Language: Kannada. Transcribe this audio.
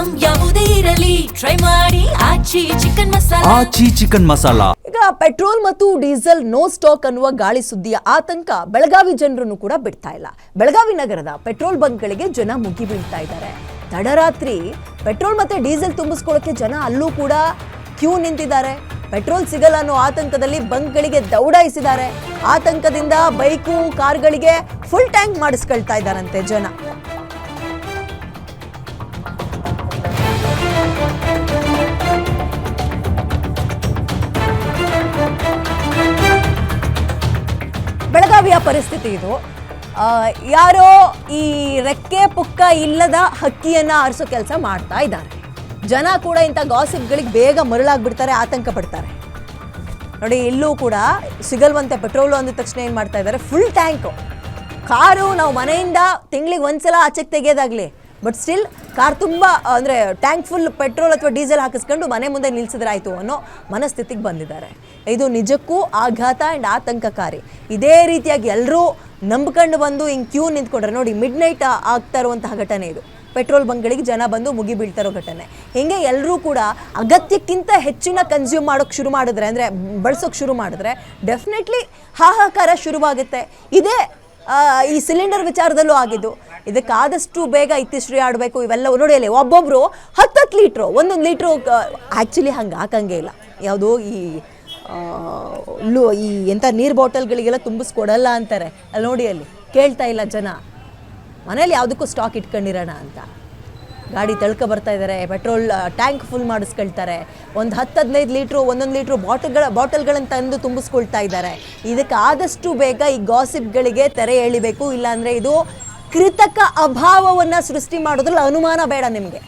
ಐಟಂ ಯಾವುದೇ ಇರಲಿ ಟ್ರೈ ಮಾಡಿ ಆಚಿ ಚಿಕನ್ ಮಸಾಲಾ. ಈಗ ಪೆಟ್ರೋಲ್ ಮತ್ತು ಡೀಸೆಲ್ ನೋ ಸ್ಟಾಕ್ ಅನ್ನುವ ಗಾಳಿ ಸುದ್ದಿಯ ಆತಂಕ ಬೆಳಗಾವಿ ಜನರನ್ನು ಕೂಡ ಬಿಡ್ತಾ ಇಲ್ಲ. ಬೆಳಗಾವಿ ನಗರದ ಪೆಟ್ರೋಲ್ ಬಂಕ್ಗಳಿಗೆ ಜನ ಮುಗಿ ಬೀಳ್ತಾ ಇದ್ದಾರೆ. ತಡರಾತ್ರಿ ಪೆಟ್ರೋಲ್ ಮತ್ತೆ ಡೀಸೆಲ್ ತುಂಬಿಸ್ಕೊಳ್ಳೋಕೆ ಜನ ಅಲ್ಲೂ ಕೂಡ ಕ್ಯೂ ನಿಂತಿದ್ದಾರೆ. ಪೆಟ್ರೋಲ್ ಸಿಗಲ್ಲ ಅನ್ನೋ ಆತಂಕದಲ್ಲಿ ಬಂಕ್ಗಳಿಗೆ ದೌಡಾಯಿಸಿದ್ದಾರೆ. ಆತಂಕದಿಂದ ಬೈಕು ಕಾರ್ಗಳಿಗೆ ಫುಲ್ ಟ್ಯಾಂಕ್ ಮಾಡಿಸ್ಕೊಳ್ತಾ ಇದ್ದಾರಂತೆ ಜನ. ಬೆಳಗಾವಿಯ ಪರಿಸ್ಥಿತಿ ಇದು. ಯಾರೋ ಈ ರೆಕ್ಕೆ ಪುಕ್ಕ ಇಲ್ಲದ ಹಕ್ಕಿಯನ್ನ ಆರಿಸೋ ಕೆಲಸ ಮಾಡ್ತಾ ಇದ್ದಾರೆ. ಜನ ಕೂಡ ಇಂಥ ಗಾಸಿಪ್ಗಳಿಗೆ ಬೇಗ ಮರಳಾಗ್ಬಿಡ್ತಾರೆ, ಆತಂಕ ಪಡ್ತಾರೆ. ನೋಡಿ, ಇಲ್ಲೂ ಕೂಡ ಸಿಗಲ್ವಂತೆ ಪೆಟ್ರೋಲು ಅಂದ ತಕ್ಷಣ ಏನು ಮಾಡ್ತಾ ಇದ್ದಾರೆ, ಫುಲ್ ಟ್ಯಾಂಕು. ಕಾರು ನಾವು ಮನೆಯಿಂದ ತಿಂಗಳಿಗೆ ಒಂದ್ಸಲ ಆಚೆಗೆ ತೆಗೆಯೋದಾಗಲಿ, ಬಟ್ ಸ್ಟಿಲ್ ಕಾರ್ ತುಂಬ ಅಂದರೆ ಟ್ಯಾಂಕ್ ಫುಲ್ ಪೆಟ್ರೋಲ್ ಅಥವಾ ಡೀಸೆಲ್ ಹಾಕಿಸ್ಕೊಂಡು ಮನೆ ಮುಂದೆ ನಿಲ್ಲಿಸಿದ್ರಾಯ್ತು ಅನ್ನೋ ಮನಸ್ಥಿತಿಗೆ ಬಂದಿದ್ದಾರೆ. ಇದು ನಿಜಕ್ಕೂ ಆಘಾತ ಆ್ಯಂಡ್ ಆತಂಕಕಾರಿ. ಇದೇ ರೀತಿಯಾಗಿ ಎಲ್ಲರೂ ನಂಬ್ಕೊಂಡು ಬಂದು ಹಿಂಗೆ ಕ್ಯೂ ನಿಂತ್ಕೊಂಡ್ರೆ ನೋಡಿ, ಮಿಡ್ ನೈಟ್ ಆಗ್ತಾ ಇರುವಂತಹ ಘಟನೆ ಇದು. ಪೆಟ್ರೋಲ್ ಬಂಕ್ಗಳಿಗೆ ಜನ ಬಂದು ಮುಗಿ ಬೀಳ್ತಾರೋ ಘಟನೆ. ಹೀಗೆ ಎಲ್ಲರೂ ಕೂಡ ಅಗತ್ಯಕ್ಕಿಂತ ಹೆಚ್ಚಿನ ಕನ್ಸ್ಯೂಮ್ ಮಾಡೋಕ್ಕೆ ಶುರು ಮಾಡಿದ್ರೆ, ಅಂದರೆ ಬಳಸೋಕೆ ಶುರು ಮಾಡಿದ್ರೆ ಡೆಫಿನೆಟ್ಲಿ ಹಾಹಾಕಾರ ಶುರುವಾಗುತ್ತೆ. ಇದೇ ಈ ಸಿಲಿಂಡರ್ ವಿಚಾರದಲ್ಲೂ ಆಗಿದ್ದು. ಇದಕ್ಕಾದಷ್ಟು ಬೇಗ ಇತ್ತಿಶ್ರೀ ಆಡಬೇಕು. ಇವೆಲ್ಲ ನೋಡಿ, ಅಲ್ಲಿ ಒಬ್ಬೊಬ್ಬರು 10 ಲೀಟ್ರು, 1 ಲೀಟ್ರು ಆ್ಯಕ್ಚುಲಿ ಹಂಗೆ ಹಾಕಂಗೆ ಇಲ್ಲ. ಯಾವುದೋ ಈ ಎಂಥ ನೀರು ಬಾಟಲ್ಗಳಿಗೆಲ್ಲ ತುಂಬಿಸ್ಕೊಡಲ್ಲ ಅಂತಾರೆ. ಅಲ್ಲಿ ನೋಡಿ, ಅಲ್ಲಿ ಕೇಳ್ತಾ ಇಲ್ಲ ಜನ. ಮನೇಲಿ ಯಾವುದಕ್ಕೂ ಸ್ಟಾಕ್ ಇಟ್ಕೊಂಡಿರೋಣ ಅಂತ ಗಾಡಿ ತಳ್ಕೊ ಬರ್ತಾ ಇದ್ದಾರೆ. ಪೆಟ್ರೋಲ್ ಟ್ಯಾಂಕ್ ಫುಲ್ ಮಾಡಿಸ್ಕೊಳ್ತಾರೆ. ಒಂದು 10-15 ಲೀಟ್ರು, 1 ಲೀಟ್ರು ಬಾಟಲ್ಗಳನ್ನು ತಂದು ತುಂಬಿಸ್ಕೊಳ್ತಾ ಇದ್ದಾರೆ. ಇದಕ್ಕೆ ಆದಷ್ಟು ಬೇಗ ಈ ಗಾಸಿಪ್ಗಳಿಗೆ ತೆರೆ ಎಳಿಬೇಕು. ಇಲ್ಲಾಂದರೆ ಇದು ಕೃತಕ ಅಭಾವವನ್ನು ಸೃಷ್ಟಿ ಮಾಡೋದ್ರಲ್ಲಿ ಅನುಮಾನ ಬೇಡ ನಿಮಗೆ.